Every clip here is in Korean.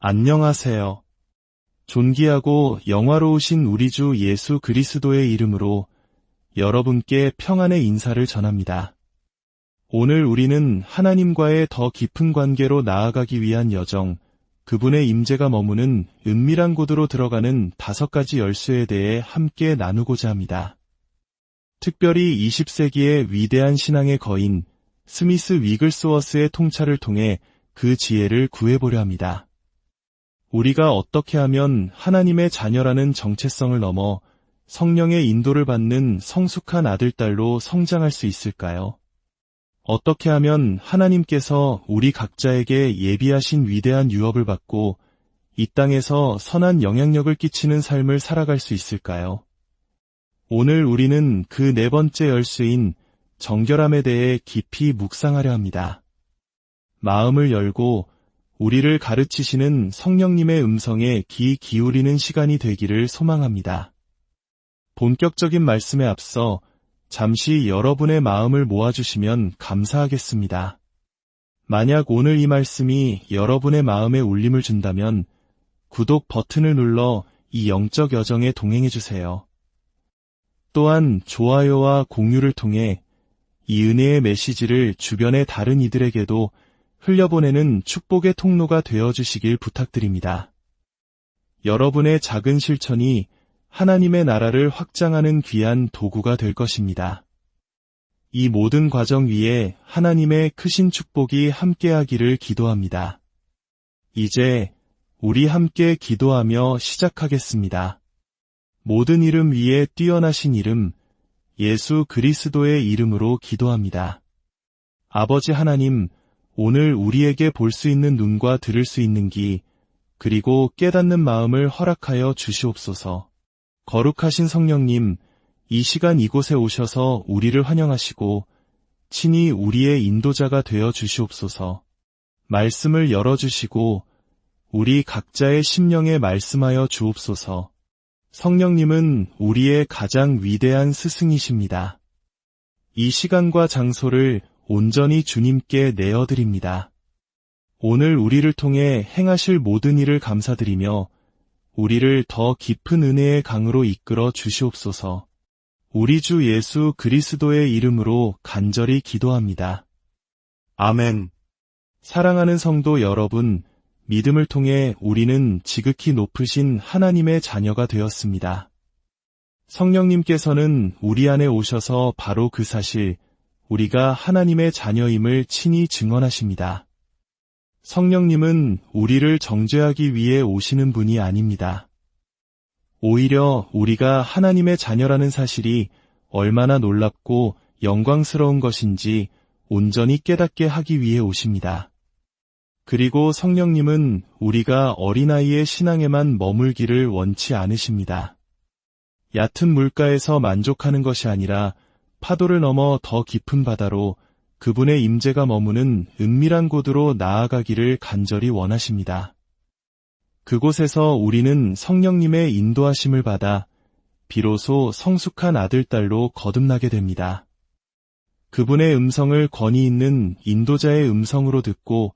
안녕하세요. 존귀하고 영화로우신 우리 주 예수 그리스도의 이름으로 여러분께 평안의 인사를 전합니다. 오늘 우리는 하나님과의 더 깊은 관계로 나아가기 위한 여정, 그분의 임재가 머무는 은밀한 곳으로 들어가는 5가지 열쇠에 대해 함께 나누고자 합니다. 특별히 20세기의 위대한 신앙의 거인 스미스 위글스워스의 통찰을 통해 그 지혜를 구해보려 합니다. 우리가 어떻게 하면 하나님의 자녀라는 정체성을 넘어 성령의 인도를 받는 성숙한 아들딸로 성장할 수 있을까요? 어떻게 하면 하나님께서 우리 각자에게 예비하신 위대한 유업을 받고 이 땅에서 선한 영향력을 끼치는 삶을 살아갈 수 있을까요? 오늘 우리는 그 4번째 열쇠인 정결함에 대해 깊이 묵상하려 합니다. 마음을 열고 우리를 가르치시는 성령님의 음성에 귀 기울이는 시간이 되기를 소망합니다. 본격적인 말씀에 앞서 잠시 여러분의 마음을 모아주시면 감사하겠습니다. 만약 오늘 이 말씀이 여러분의 마음에 울림을 준다면 구독 버튼을 눌러 이 영적 여정에 동행해주세요. 또한 좋아요와 공유를 통해 이 은혜의 메시지를 주변의 다른 이들에게도 흘려보내는 축복의 통로가 되어주시길 부탁드립니다. 여러분의 작은 실천이 하나님의 나라를 확장하는 귀한 도구가 될 것입니다. 이 모든 과정 위에 하나님의 크신 축복이 함께하기를 기도합니다. 이제 우리 함께 기도하며 시작하겠습니다. 모든 이름 위에 뛰어나신 이름, 예수 그리스도의 이름으로 기도합니다. 아버지 하나님, 오늘 우리에게 볼 수 있는 눈과 들을 수 있는 귀, 그리고 깨닫는 마음을 허락하여 주시옵소서. 거룩하신 성령님, 이 시간 이곳에 오셔서 우리를 환영하시고 친히 우리의 인도자가 되어 주시옵소서. 말씀을 열어주시고 우리 각자의 심령에 말씀하여 주옵소서. 성령님은 우리의 가장 위대한 스승이십니다. 이 시간과 장소를 온전히 주님께 내어드립니다. 오늘 우리를 통해 행하실 모든 일을 감사드리며 우리를 더 깊은 은혜의 강으로 이끌어 주시옵소서. 우리 주 예수 그리스도의 이름으로 간절히 기도합니다. 아멘. 사랑하는 성도 여러분, 믿음을 통해 우리는 지극히 높으신 하나님의 자녀가 되었습니다. 성령님께서는 우리 안에 오셔서 바로 그 사실, 우리가 하나님의 자녀임을 친히 증언하십니다. 성령님은 우리를 정죄하기 위해 오시는 분이 아닙니다. 오히려 우리가 하나님의 자녀라는 사실이 얼마나 놀랍고 영광스러운 것인지 온전히 깨닫게 하기 위해 오십니다. 그리고 성령님은 우리가 어린아이의 신앙에만 머물기를 원치 않으십니다. 얕은 물가에서 만족하는 것이 아니라 파도를 넘어 더 깊은 바다로 그분의 임재가 머무는 은밀한 곳으로 나아가기를 간절히 원하십니다. 그곳에서 우리는 성령님의 인도하심을 받아 비로소 성숙한 아들딸로 거듭나게 됩니다. 그분의 음성을 권위 있는 인도자의 음성으로 듣고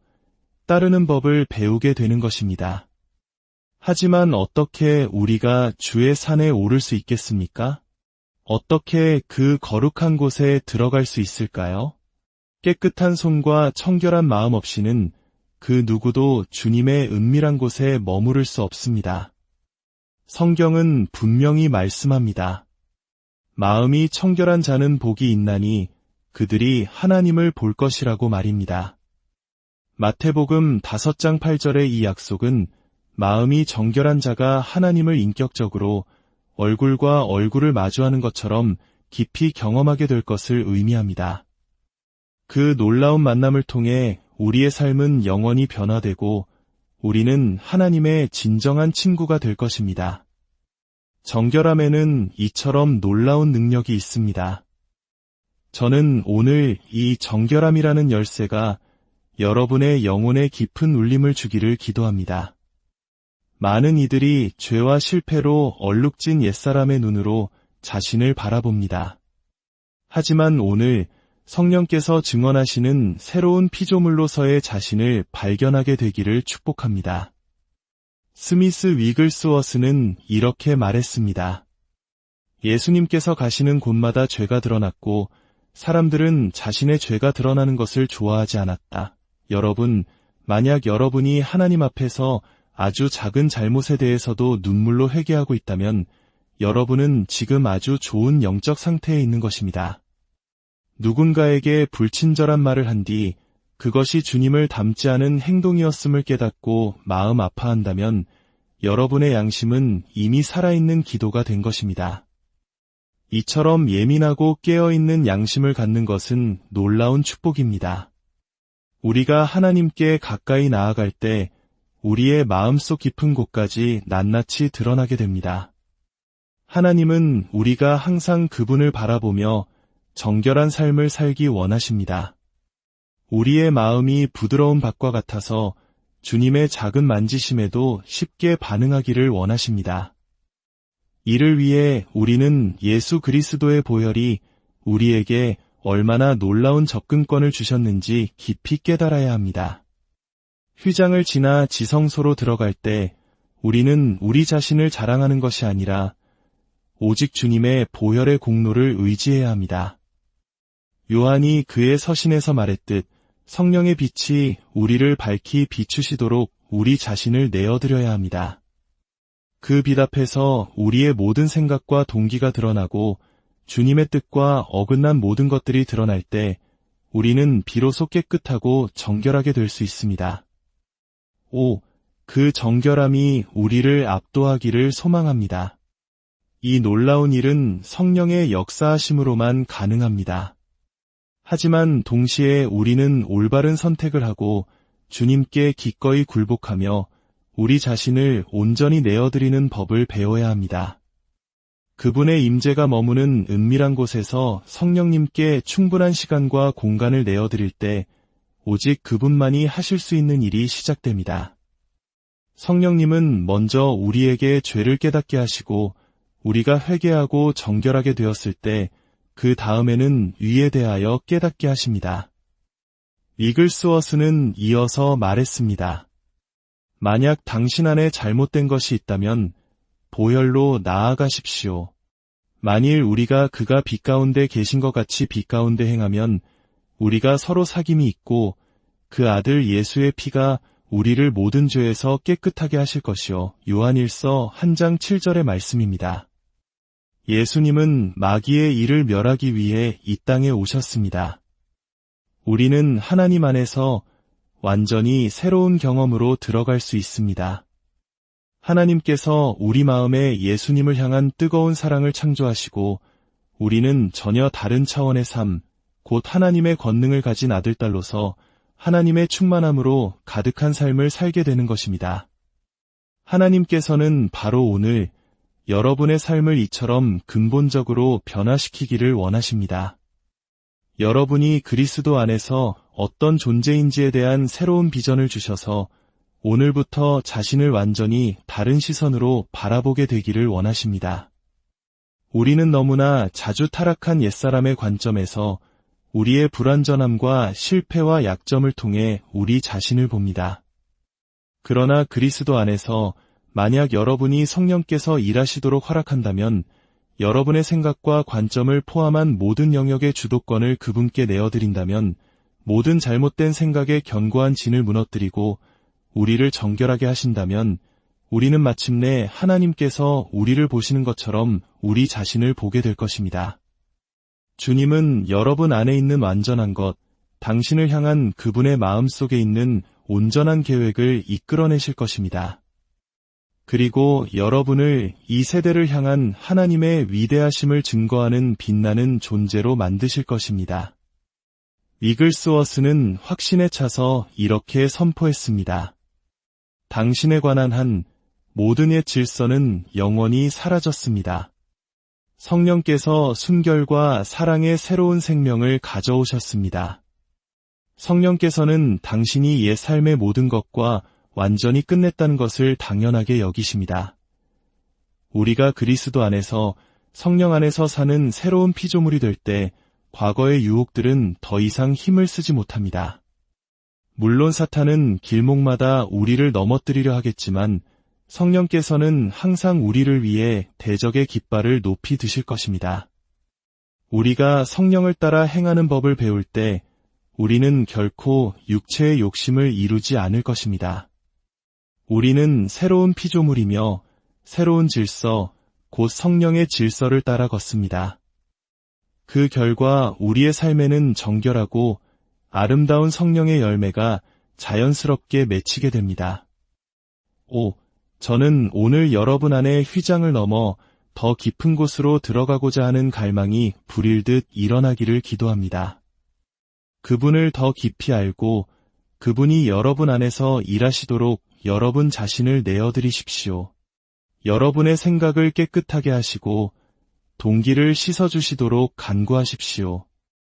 따르는 법을 배우게 되는 것입니다. 하지만 어떻게 우리가 주의 산에 오를 수 있겠습니까? 어떻게 그 거룩한 곳에 들어갈 수 있을까요? 깨끗한 손과 청결한 마음 없이는 그 누구도 주님의 은밀한 곳에 머무를 수 없습니다. 성경은 분명히 말씀합니다. 마음이 청결한 자는 복이 있나니 그들이 하나님을 볼 것이라고 말입니다. 마태복음 5장 8절의 이 약속은 마음이 정결한 자가 하나님을 인격적으로 얼굴과 얼굴을 마주하는 것처럼 깊이 경험하게 될 것을 의미합니다. 그 놀라운 만남을 통해 우리의 삶은 영원히 변화되고 우리는 하나님의 진정한 친구가 될 것입니다. 정결함에는 이처럼 놀라운 능력이 있습니다. 저는 오늘 이 정결함이라는 열쇠가 여러분의 영혼에 깊은 울림을 주기를 기도합니다. 많은 이들이 죄와 실패로 얼룩진 옛사람의 눈으로 자신을 바라봅니다. 하지만 오늘 성령께서 증언하시는 새로운 피조물로서의 자신을 발견하게 되기를 축복합니다. 스미스 위글스워스는 이렇게 말했습니다. 예수님께서 가시는 곳마다 죄가 드러났고 사람들은 자신의 죄가 드러나는 것을 좋아하지 않았다. 여러분, 만약 여러분이 하나님 앞에서 아주 작은 잘못에 대해서도 눈물로 회개하고 있다면 여러분은 지금 아주 좋은 영적 상태에 있는 것입니다. 누군가에게 불친절한 말을 한 뒤 그것이 주님을 닮지 않은 행동이었음을 깨닫고 마음 아파한다면 여러분의 양심은 이미 살아있는 기도가 된 것입니다. 이처럼 예민하고 깨어있는 양심을 갖는 것은 놀라운 축복입니다. 우리가 하나님께 가까이 나아갈 때 우리의 마음속 깊은 곳까지 낱낱이 드러나게 됩니다. 하나님은 우리가 항상 그분을 바라보며 정결한 삶을 살기 원하십니다. 우리의 마음이 부드러운 밭과 같아서 주님의 작은 만지심에도 쉽게 반응하기를 원하십니다. 이를 위해 우리는 예수 그리스도의 보혈이 우리에게 얼마나 놀라운 접근권을 주셨는지 깊이 깨달아야 합니다. 휘장을 지나 지성소로 들어갈 때 우리는 우리 자신을 자랑하는 것이 아니라 오직 주님의 보혈의 공로를 의지해야 합니다. 요한이 그의 서신에서 말했듯 성령의 빛이 우리를 밝히 비추시도록 우리 자신을 내어드려야 합니다. 그 빛 앞에서 우리의 모든 생각과 동기가 드러나고 주님의 뜻과 어긋난 모든 것들이 드러날 때 우리는 비로소 깨끗하고 정결하게 될 수 있습니다. 그 정결함이 우리를 압도하기를 소망합니다. 이 놀라운 일은 성령의 역사하심으로만 가능합니다. 하지만 동시에 우리는 올바른 선택을 하고 주님께 기꺼이 굴복하며 우리 자신을 온전히 내어드리는 법을 배워야 합니다. 그분의 임재가 머무는 은밀한 곳에서 성령님께 충분한 시간과 공간을 내어드릴 때 오직 그분만이 하실 수 있는 일이 시작됩니다. 성령님은 먼저 우리에게 죄를 깨닫게 하시고 우리가 회개하고 정결하게 되었을 때 그 다음에는 위에 대하여 깨닫게 하십니다. 위글스워스는 이어서 말했습니다. 만약 당신 안에 잘못된 것이 있다면 보혈로 나아가십시오. 만일 우리가 그가 빛 가운데 계신 것 같이 빛 가운데 행하면 우리가 서로 사귐이 있고 그 아들 예수의 피가 우리를 모든 죄에서 깨끗하게 하실 것이요. 요한일서 1장 7절의 말씀입니다. 예수님은 마귀의 일을 멸하기 위해 이 땅에 오셨습니다. 우리는 하나님 안에서 완전히 새로운 경험으로 들어갈 수 있습니다. 하나님께서 우리 마음에 예수님을 향한 뜨거운 사랑을 창조하시고 우리는 전혀 다른 차원의 삶, 곧 하나님의 권능을 가진 아들딸로서 하나님의 충만함으로 가득한 삶을 살게 되는 것입니다. 하나님께서는 바로 오늘 여러분의 삶을 이처럼 근본적으로 변화시키기를 원하십니다. 여러분이 그리스도 안에서 어떤 존재인지에 대한 새로운 비전을 주셔서 오늘부터 자신을 완전히 다른 시선으로 바라보게 되기를 원하십니다. 우리는 너무나 자주 타락한 옛사람의 관점에서 우리의 불완전함과 실패와 약점을 통해 우리 자신을 봅니다. 그러나 그리스도 안에서 만약 여러분이 성령께서 일하시도록 허락한다면 여러분의 생각과 관점을 포함한 모든 영역의 주도권을 그분께 내어드린다면 모든 잘못된 생각의 견고한 진을 무너뜨리고 우리를 정결하게 하신다면 우리는 마침내 하나님께서 우리를 보시는 것처럼 우리 자신을 보게 될 것입니다. 주님은 여러분 안에 있는 완전한 것, 당신을 향한 그분의 마음 속에 있는 온전한 계획을 이끌어내실 것입니다. 그리고 여러분을 이 세대를 향한 하나님의 위대하심을 증거하는 빛나는 존재로 만드실 것입니다. 위글스워스는 확신에 차서 이렇게 선포했습니다. 당신에 관한 한 모든 옛 질서는 영원히 사라졌습니다. 성령께서 순결과 사랑의 새로운 생명을 가져오셨습니다. 성령께서는 당신이 옛 삶의 모든 것과 완전히 끝냈다는 것을 당연하게 여기십니다. 우리가 그리스도 안에서 성령 안에서 사는 새로운 피조물이 될 때 과거의 유혹들은 더 이상 힘을 쓰지 못합니다. 물론 사탄은 길목마다 우리를 넘어뜨리려 하겠지만 성령께서는 항상 우리를 위해 대적의 깃발을 높이 드실 것입니다. 우리가 성령을 따라 행하는 법을 배울 때 우리는 결코 육체의 욕심을 이루지 않을 것입니다. 우리는 새로운 피조물이며 새로운 질서, 곧 성령의 질서를 따라 걷습니다. 그 결과 우리의 삶에는 정결하고 아름다운 성령의 열매가 자연스럽게 맺히게 됩니다. 저는 오늘 여러분 안에 휘장을 넘어 더 깊은 곳으로 들어가고자 하는 갈망이 불일듯 일어나기를 기도합니다. 그분을 더 깊이 알고 그분이 여러분 안에서 일하시도록 여러분 자신을 내어드리십시오. 여러분의 생각을 깨끗하게 하시고 동기를 씻어주시도록 간구하십시오.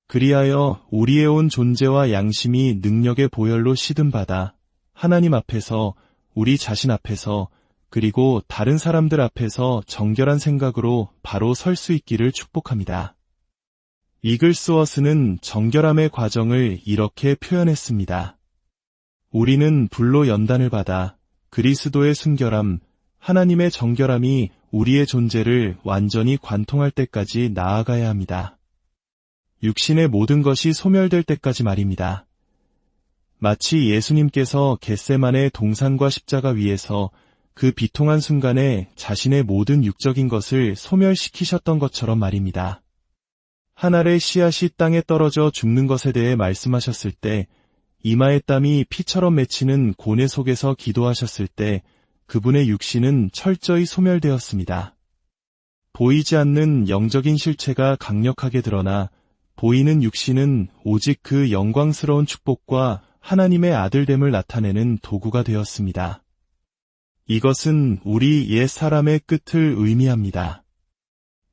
그리하여 우리의 온 존재와 양심이 능력의 보혈로 시든받아 하나님 앞에서, 우리 자신 앞에서, 그리고 다른 사람들 앞에서 정결한 생각으로 바로 설 수 있기를 축복합니다. 이글스워스는 정결함의 과정을 이렇게 표현했습니다. 우리는 불로 연단을 받아 그리스도의 순결함, 하나님의 정결함이 우리의 존재를 완전히 관통할 때까지 나아가야 합니다. 육신의 모든 것이 소멸될 때까지 말입니다. 마치 예수님께서 겟세마네 동산과 십자가 위에서 그 비통한 순간에 자신의 모든 육적인 것을 소멸시키셨던 것처럼 말입니다. 한 알의 씨앗이 땅에 떨어져 죽는 것에 대해 말씀하셨을 때, 이마의 땀이 피처럼 맺히는 고뇌 속에서 기도하셨을 때 그분의 육신은 철저히 소멸되었습니다. 보이지 않는 영적인 실체가 강력하게 드러나 보이는 육신은 오직 그 영광스러운 축복과 하나님의 아들됨을 나타내는 도구가 되었습니다. 이것은 우리 옛 사람의 끝을 의미합니다.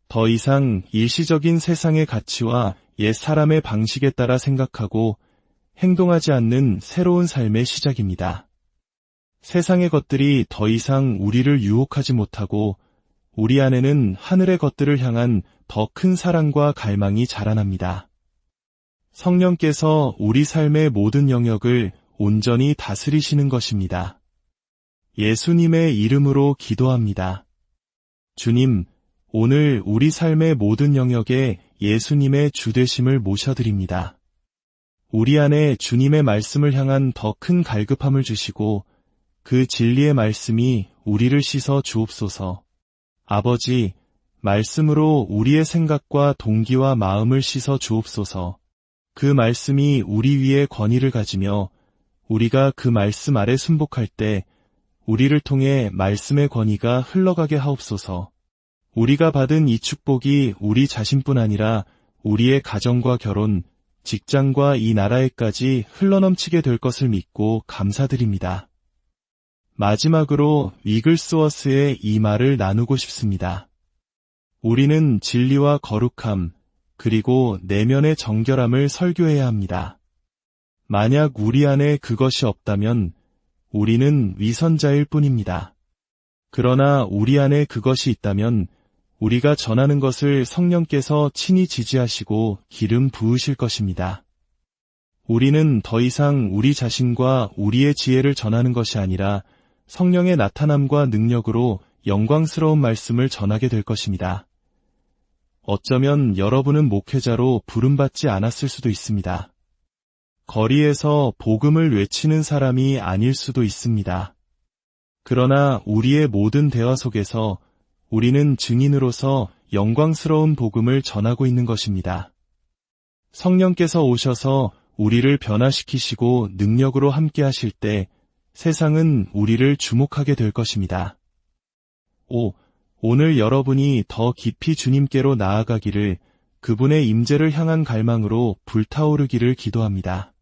더 이상 일시적인 세상의 가치와 옛 사람의 방식에 따라 생각하고 행동하지 않는 새로운 삶의 시작입니다. 세상의 것들이 더 이상 우리를 유혹하지 못하고 우리 안에는 하늘의 것들을 향한 더 큰 사랑과 갈망이 자라납니다. 성령께서 우리 삶의 모든 영역을 온전히 다스리시는 것입니다. 예수님의 이름으로 기도합니다. 주님, 오늘 우리 삶의 모든 영역에 예수님의 주되심을 모셔드립니다. 우리 안에 주님의 말씀을 향한 더 큰 갈급함을 주시고 그 진리의 말씀이 우리를 씻어 주옵소서. 아버지, 말씀으로 우리의 생각과 동기와 마음을 씻어 주옵소서. 그 말씀이 우리 위에 권위를 가지며 우리가 그 말씀 아래 순복할 때 우리를 통해 말씀의 권위가 흘러가게 하옵소서. 우리가 받은 이 축복이 우리 자신뿐 아니라 우리의 가정과 결혼, 직장과 이 나라에까지 흘러넘치게 될 것을 믿고 감사드립니다. 마지막으로 위글스워스의 이 말을 나누고 싶습니다. 우리는 진리와 거룩함, 그리고 내면의 정결함을 설교해야 합니다. 만약 우리 안에 그것이 없다면 우리는 위선자일 뿐입니다. 그러나 우리 안에 그것이 있다면 우리가 전하는 것을 성령께서 친히 지지하시고 기름 부으실 것입니다. 우리는 더 이상 우리 자신과 우리의 지혜를 전하는 것이 아니라 성령의 나타남과 능력으로 영광스러운 말씀을 전하게 될 것입니다. 어쩌면 여러분은 목회자로 부름받지 않았을 수도 있습니다. 거리에서 복음을 외치는 사람이 아닐 수도 있습니다. 그러나 우리의 모든 대화 속에서 우리는 증인으로서 영광스러운 복음을 전하고 있는 것입니다. 성령께서 오셔서 우리를 변화시키시고 능력으로 함께 하실 때 세상은 우리를 주목하게 될 것입니다. 오늘 여러분이 더 깊이 주님께로 나아가기를, 그분의 임재를 향한 갈망으로 불타오르기를 기도합니다.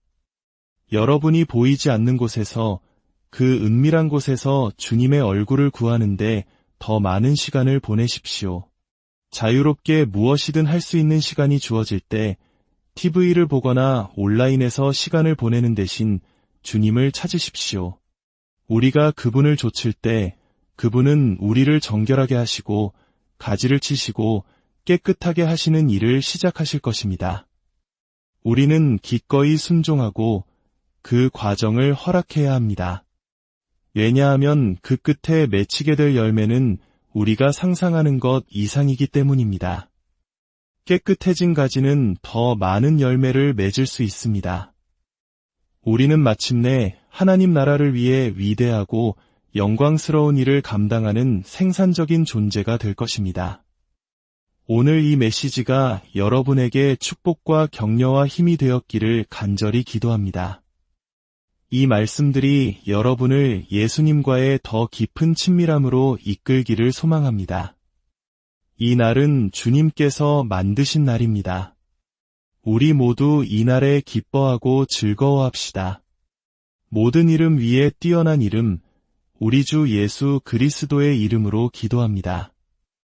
여러분이 보이지 않는 곳에서, 그 은밀한 곳에서 주님의 얼굴을 구하는데 더 많은 시간을 보내십시오. 자유롭게 무엇이든 할 수 있는 시간이 주어질 때 TV를 보거나 온라인에서 시간을 보내는 대신 주님을 찾으십시오. 우리가 그분을 좇을 때 그분은 우리를 정결하게 하시고 가지를 치시고 깨끗하게 하시는 일을 시작하실 것입니다. 우리는 기꺼이 순종하고 그 과정을 허락해야 합니다. 왜냐하면 그 끝에 맺히게 될 열매는 우리가 상상하는 것 이상이기 때문입니다. 깨끗해진 가지는 더 많은 열매를 맺을 수 있습니다. 우리는 마침내 하나님 나라를 위해 위대하고 영광스러운 일을 감당하는 생산적인 존재가 될 것입니다. 오늘 이 메시지가 여러분에게 축복과 격려와 힘이 되었기를 간절히 기도합니다. 이 말씀들이 여러분을 예수님과의 더 깊은 친밀함으로 이끌기를 소망합니다. 이 날은 주님께서 만드신 날입니다. 우리 모두 이 날에 기뻐하고 즐거워합시다. 모든 이름 위에 뛰어난 이름, 우리 주 예수 그리스도의 이름으로 기도합니다.